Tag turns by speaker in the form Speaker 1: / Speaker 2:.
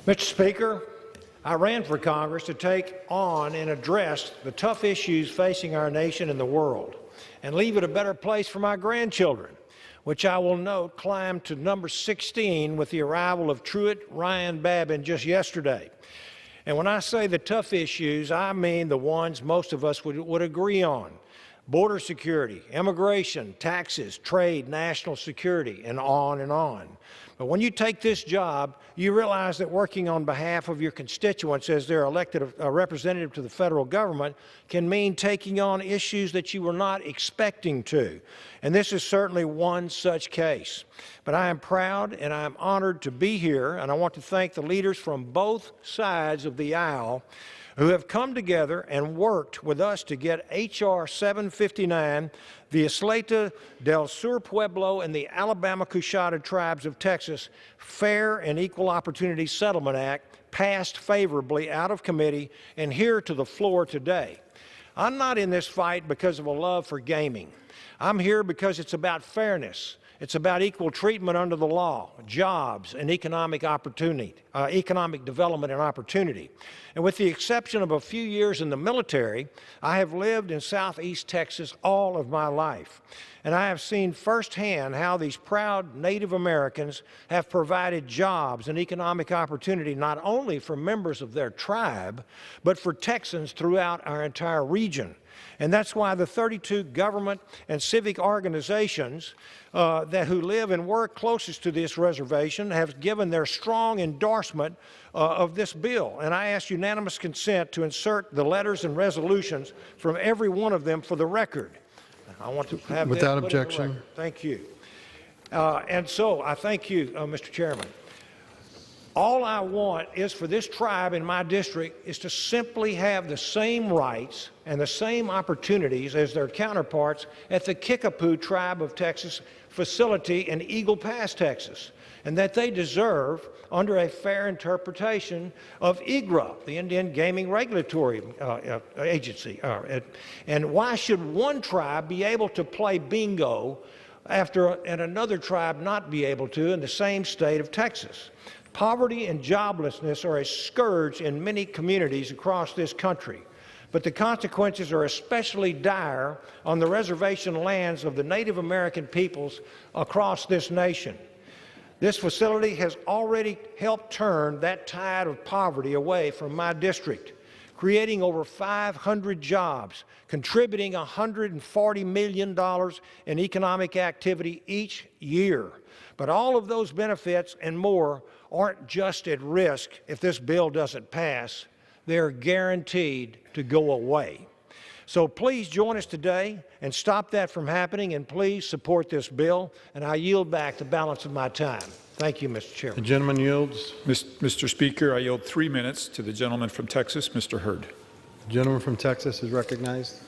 Speaker 1: Mr. Speaker, I ran for Congress to take on and address the tough issues facing our nation and the world, and leave it a better place for my grandchildren, which I will note climbed to number 16 with the arrival of Truett Ryan Babin just yesterday. And when I say the tough issues, I mean the ones most of us would agree on: border security, immigration, taxes, trade, national security, and on and on. But when you take this job, you realize that working on behalf of your constituents as their elected representative to the federal government can mean taking on issues that you were not expecting to. And this is certainly one such case. But I am proud and I am honored to be here, and I want to thank the leaders from both sides of the aisle who have come together and worked with us to get H.R. 759, the Ysleta del Sur Pueblo and the Alabama-Coushatta tribes of Texas Fair and Equal Opportunity Settlement Act, passed favorably out of committee and here to the floor today. I'm not in this fight because of a love for gaming. I'm here because it's about fairness. It's about equal treatment under the law, jobs, and economic opportunity, economic development and opportunity. And with the exception of a few years in the military, I have lived in Southeast Texas all of my life. And I have seen firsthand how these proud Native Americans have provided jobs and economic opportunity not only for members of their tribe, but for Texans throughout our entire region. And that's why the 32 government and civic organizations who live and work closest to this reservation have given their strong endorsement of this bill. And I ask unanimous consent to insert the letters and resolutions from every one of them for the record. I want to have
Speaker 2: without
Speaker 1: this
Speaker 2: objection.
Speaker 1: Thank you. And so I thank you, Mr. Chairman. All I want is for this tribe in my district is to simply have the same rights and the same opportunities as their counterparts at the Kickapoo Tribe of Texas facility in Eagle Pass, Texas, and that they deserve under a fair interpretation of IGRA, the Indian Gaming Regulatory Agency. And why should one tribe be able to play bingo and another tribe not be able to in the same state of Texas? Poverty and joblessness are a scourge in many communities across this country, but the consequences are especially dire on the reservation lands of the Native American peoples across this nation. This facility has already helped turn that tide of poverty away from my district, creating over 500 jobs, contributing $140 million in economic activity each year. But all of those benefits and more aren't just at risk if this bill doesn't pass. They're guaranteed to go away. So please join us today and stop that from happening, and please support this bill, and I yield back the balance of my time. Thank you, Mr. Chairman.
Speaker 2: The gentleman yields.
Speaker 3: Mr. Speaker, I yield 3 minutes to the gentleman from Texas, Mr. Hurd.
Speaker 2: The gentleman from Texas is recognized.